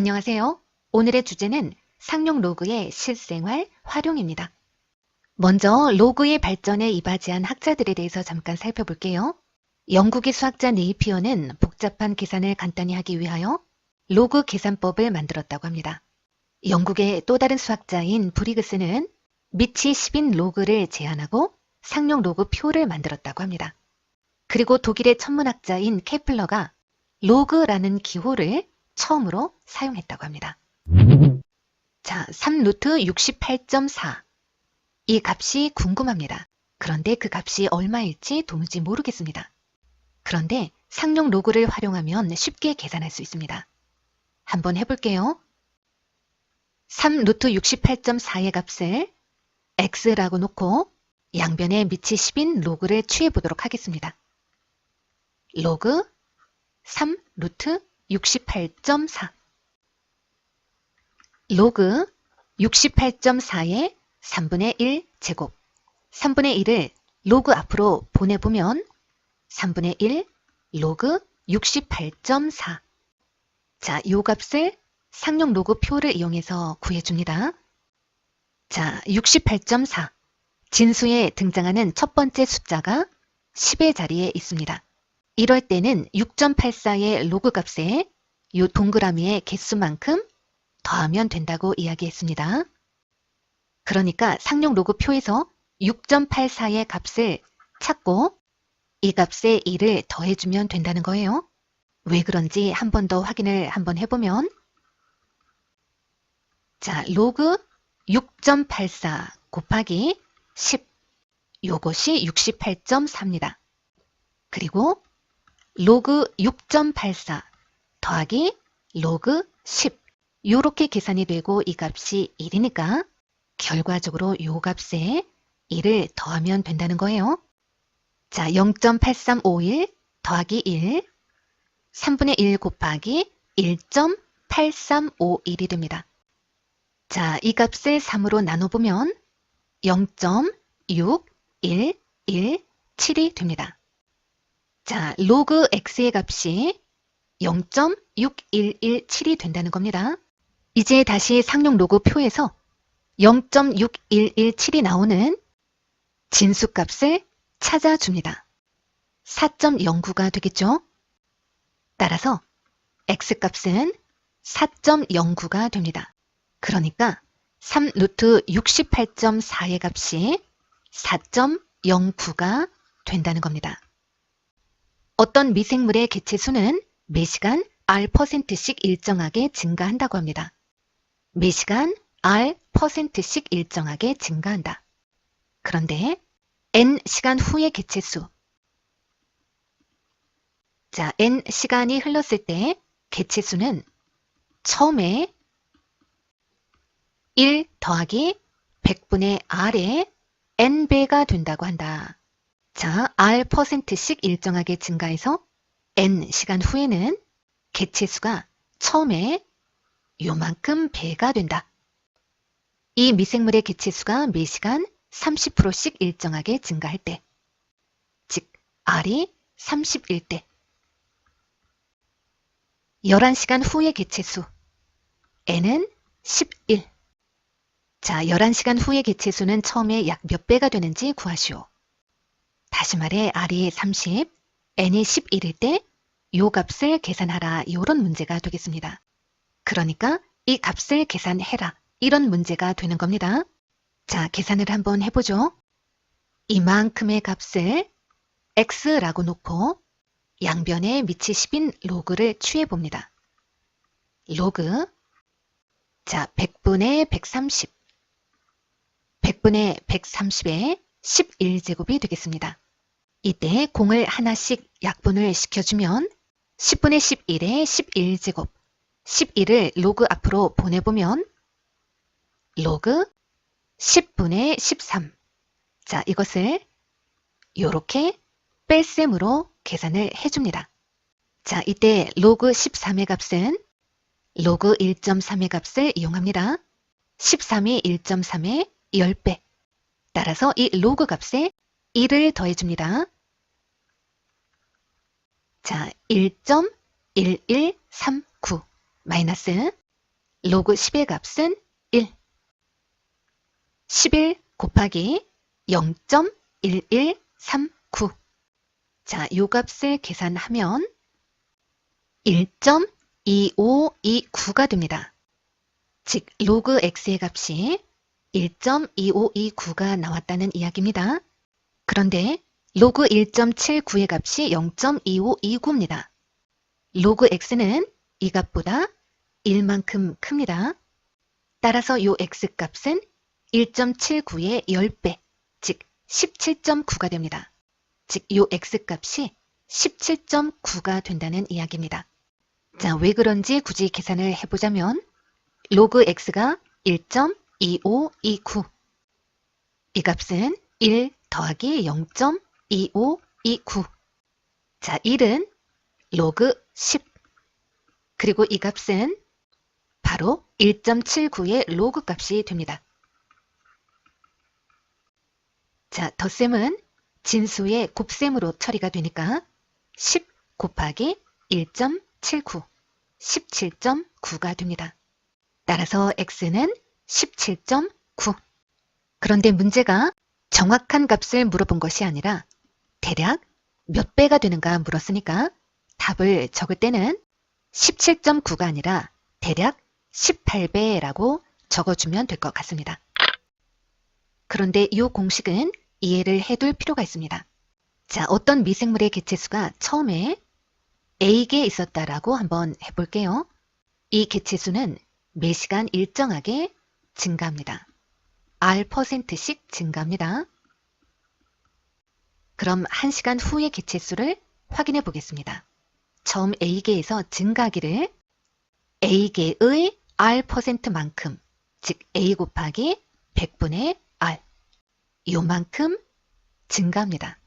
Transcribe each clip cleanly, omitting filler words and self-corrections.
안녕하세요. 오늘의 주제는 상용 로그의 실생활 활용입니다. 먼저 로그의 발전에 이바지한 학자들에 대해서 잠깐 살펴볼게요. 영국의 수학자 네이피어는 복잡한 계산을 간단히 하기 위하여 로그 계산법을 만들었다고 합니다. 영국의 또 다른 수학자인 브리그스는 밑이 10인 로그를 제안하고 상용 로그 표를 만들었다고 합니다. 그리고 독일의 천문학자인 케플러가 로그라는 기호를 처음으로 사용했다고 합니다. 자, 3루트 68.4. 이 값이 궁금합니다. 그런데 그 값이 얼마일지 도무지 모르겠습니다. 그런데 상용 로그를 활용하면 쉽게 계산할 수 있습니다. 한번 해볼게요. 3루트 68.4의 값을 x라고 놓고 양변에 밑이 10인 로그를 취해보도록 하겠습니다. 로그 3루트 68.4 로그 68.4의 3분의 1 제곱 3분의 1을 로그 앞으로 보내보면 3분의 1 로그 68.4 자, 요 값을 상용 로그 표를 이용해서 구해줍니다. 자, 68.4 진수에 등장하는 첫 번째 숫자가 10의 자리에 있습니다. 이럴 때는 6.84의 로그 값에 이 동그라미의 개수만큼 더하면 된다고 이야기했습니다. 그러니까 상용 로그 표에서 6.84의 값을 찾고 이 값에 1을 더해주면 된다는 거예요. 왜 그런지 한 번 더 확인을 한번 해보면 자, 로그 6.84 곱하기 10 요것이 68.4입니다. 그리고 로그 6.84 더하기 로그 10 요렇게 계산이 되고 이 값이 1이니까 결과적으로 요 값에 1을 더하면 된다는 거예요. 자, 0.8351 더하기 1 3분의 1 곱하기 1.8351이 됩니다. 자, 이 값을 3으로 나눠보면 0.6117이 됩니다. 자, 로그 x의 값이 0.6117이 된다는 겁니다. 이제 다시 상용 로그 표에서 0.6117이 나오는 진수값을 찾아줍니다. 4.09가 되겠죠? 따라서 x값은 4.09가 됩니다. 그러니까 3루트 68.4의 값이 4.09가 된다는 겁니다. 어떤 미생물의 개체수는 매시간 R%씩 일정하게 증가한다고 합니다. 매시간 R%씩 일정하게 증가한다. 그런데 N시간 후의 개체수 자, N시간이 흘렀을 때 개체수는 처음에 1 더하기 100분의 R의 N배가 된다고 한다. 자, R%씩 일정하게 증가해서 N시간 후에는 개체수가 처음에 요만큼 배가 된다. 이 미생물의 개체수가 매시간 30%씩 일정하게 증가할 때, 즉 R이 30일 때, 11시간 후의 개체수 N은 11. 자, 11시간 후의 개체수는 처음에 약 몇 배가 되는지 구하시오. 다시 말해 R이 30, N이 11일 때 요 값을 계산하라 이런 문제가 되겠습니다. 그러니까 이 값을 계산해라 이런 문제가 되는 겁니다. 자, 계산을 한번 해보죠. 이만큼의 값을 x라고 놓고 양변에 밑이 10인 로그를 취해봅니다. 로그 자, 100분의 130 100분의 130에 11제곱이 되겠습니다. 이때 공을 하나씩 약분을 시켜주면 10분의 11에 11제곱 11을 로그 앞으로 보내보면 로그 10분의 13 자, 이것을 이렇게 뺄셈으로 계산을 해줍니다. 자, 이때 로그 13의 값은 로그 1.3의 값을 이용합니다. 13이 1.3의 10배. 따라서 이 로그 값에 1을 더해줍니다. 자, 1.1139 마이너스 로그 10의 값은 1. 11 곱하기 0.1139. 자, 요 값을 계산하면 1.2529가 됩니다. 즉, 로그 x의 값이 1.2529가 나왔다는 이야기입니다. 그런데 로그 1.79의 값이 0.2529입니다. 로그 x는 이 값보다 1만큼 큽니다. 따라서 요 x값은 1.79의 10배, 즉 17.9가 됩니다. 즉, 요 x값이 17.9가 된다는 이야기입니다. 자, 왜 그런지 굳이 계산을 해보자면 로그 x가 1.2529, 이 값은 1 더하기 0.2529. 자, 1은 로그 10, 그리고 이 값은 바로 1.79의 로그 값이 됩니다. 자, 덧셈은 진수의 곱셈으로 처리가 되니까 10 곱하기 1.79, 17.9가 됩니다. 따라서 x는 17.9. 그런데 문제가 정확한 값을 물어본 것이 아니라 대략 몇 배가 되는가 물었으니까 답을 적을 때는 17.9가 아니라 대략 18배라고 적어주면 될 것 같습니다. 그런데 이 공식은 이해를 해둘 필요가 있습니다. 자, 어떤 미생물의 개체수가 처음에 A개에 있었다라고 한번 해볼게요. 이 개체수는 매 시간 일정하게 증가합니다. R%씩 증가합니다. 그럼 1시간 후의 개체수를 확인해 보겠습니다. 처음 A개에서 증가하기를 A개의 R%만큼, 즉 A 곱하기 100분의 R, 요만큼 증가합니다.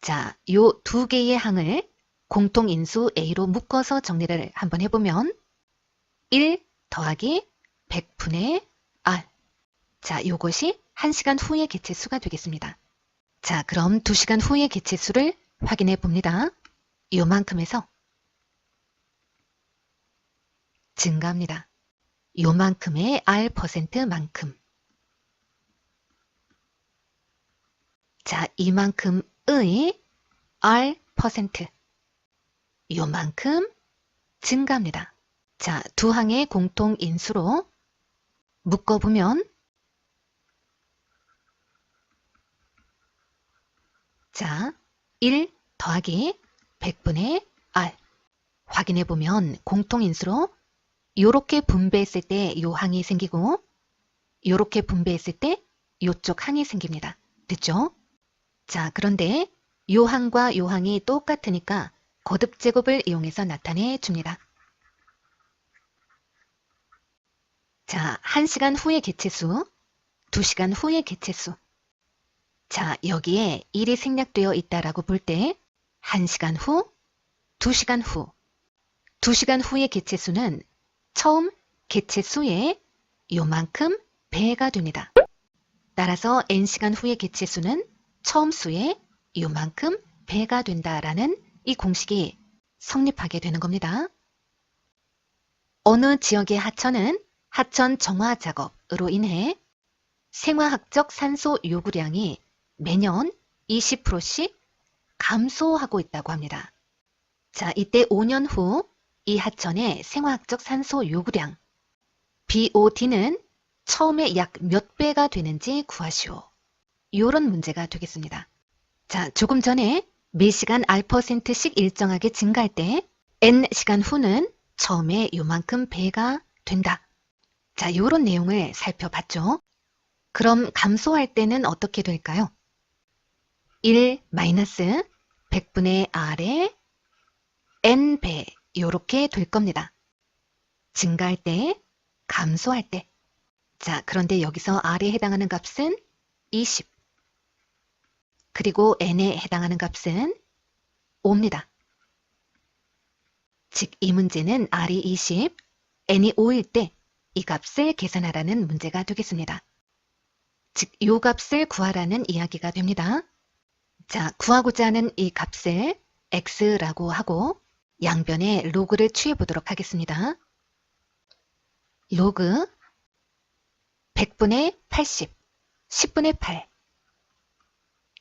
자, 요 두 개의 항을 공통인수 A로 묶어서 정리를 한번 해보면 1 더하기 100분의 R. 자, 요것이 1시간 후의 개체수가 되겠습니다. 자, 그럼 2시간 후의 개체수를 확인해 봅니다. 요만큼에서 증가합니다. 요만큼의 R%만큼. 자, 이만큼의 R%. 요만큼 증가합니다. 자, 두 항의 공통인수로 묶어보면 자, 1 더하기 100분의 R. 확인해보면 공통인수로 요렇게 분배했을 때 요 항이 생기고 요렇게 분배했을 때 요쪽 항이 생깁니다. 됐죠? 자, 그런데 요 항과 요 항이 똑같으니까 거듭제곱을 이용해서 나타내 줍니다. 자, 1시간 후의 개체수, 2시간 후의 개체수. 자, 여기에 1이 생략되어 있다라고 볼 때 1시간 후, 2시간 후. 2시간 후의 개체수는 처음 개체수의 요만큼 배가 됩니다. 따라서 n시간 후의 개체수는 처음 수의 요만큼 배가 된다라는 이 공식이 성립하게 되는 겁니다. 어느 지역의 하천은 하천 정화 작업으로 인해 생화학적 산소 요구량이 매년 20%씩 감소하고 있다고 합니다. 자, 이때 5년 후 이 하천의 생화학적 산소 요구량 BOD는 처음에 약 몇 배가 되는지 구하시오. 이런 문제가 되겠습니다. 자, 조금 전에 매 시간 R%씩 일정하게 증가할 때 N시간 후는 처음에 요만큼 배가 된다. 자, 이런 내용을 살펴봤죠. 그럼 감소할 때는 어떻게 될까요? 1 마이너스 100분의 R의 N배 이렇게 될 겁니다. 증가할 때, 감소할 때. 자, 그런데 여기서 R에 해당하는 값은 20. 그리고 N에 해당하는 값은 5입니다. 즉, 이 문제는 R이 20, N이 5일 때 이 값을 계산하라는 문제가 되겠습니다. 즉, 이 값을 구하라는 이야기가 됩니다. 자, 구하고자 하는 이 값을 x라고 하고 양변에 로그를 취해 보도록 하겠습니다. 로그 100분의 80, 10분의 8.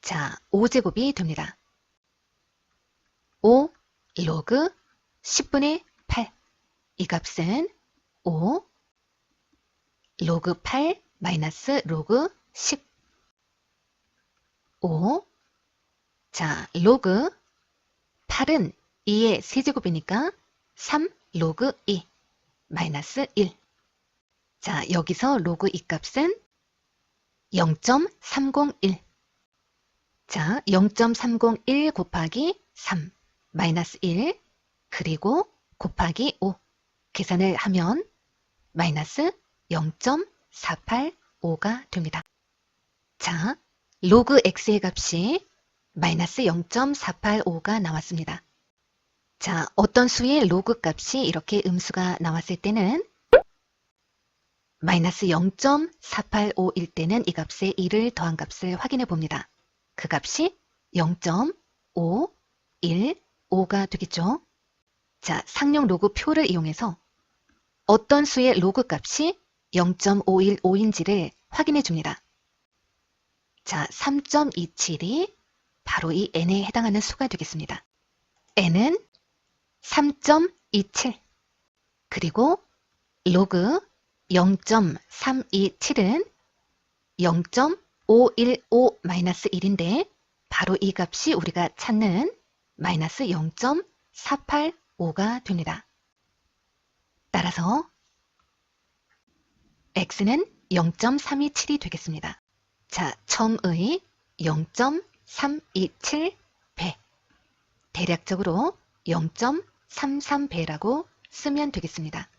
자, 5제곱이 됩니다. 5 로그 10분의 8. 이 값은 5 로그 8 마이너스 로그 10. 5. 자, 로그 8은 2의 세제곱이니까 3 로그 2 마이너스 1. 자, 여기서 로그 이 값은 0.301. 자, 0.301 곱하기 3 마이너스 1 그리고 곱하기 5 계산을 하면 마이너스 0.485가 됩니다. 자, 로그 x의 값이 마이너스 0.485가 나왔습니다. 자, 어떤 수의 로그 값이 이렇게 음수가 나왔을 때는 마이너스 0.485일 때는 이 값에 1을 더한 값을 확인해 봅니다. 그 값이 0.515가 되겠죠. 자, 상용 로그 표를 이용해서 어떤 수의 로그 값이 0.515인지를 확인해 줍니다. 자, 3.27이 바로 이 n에 해당하는 수가 되겠습니다. n은 3.27 그리고 로그 0.327은 0.515-1인데 바로 이 값이 우리가 찾는 마이너스 0.485가 됩니다. 따라서 x는 0.327이 되겠습니다. 자, 처음의 0.327배 대략적으로 0.33배라고 쓰면 되겠습니다.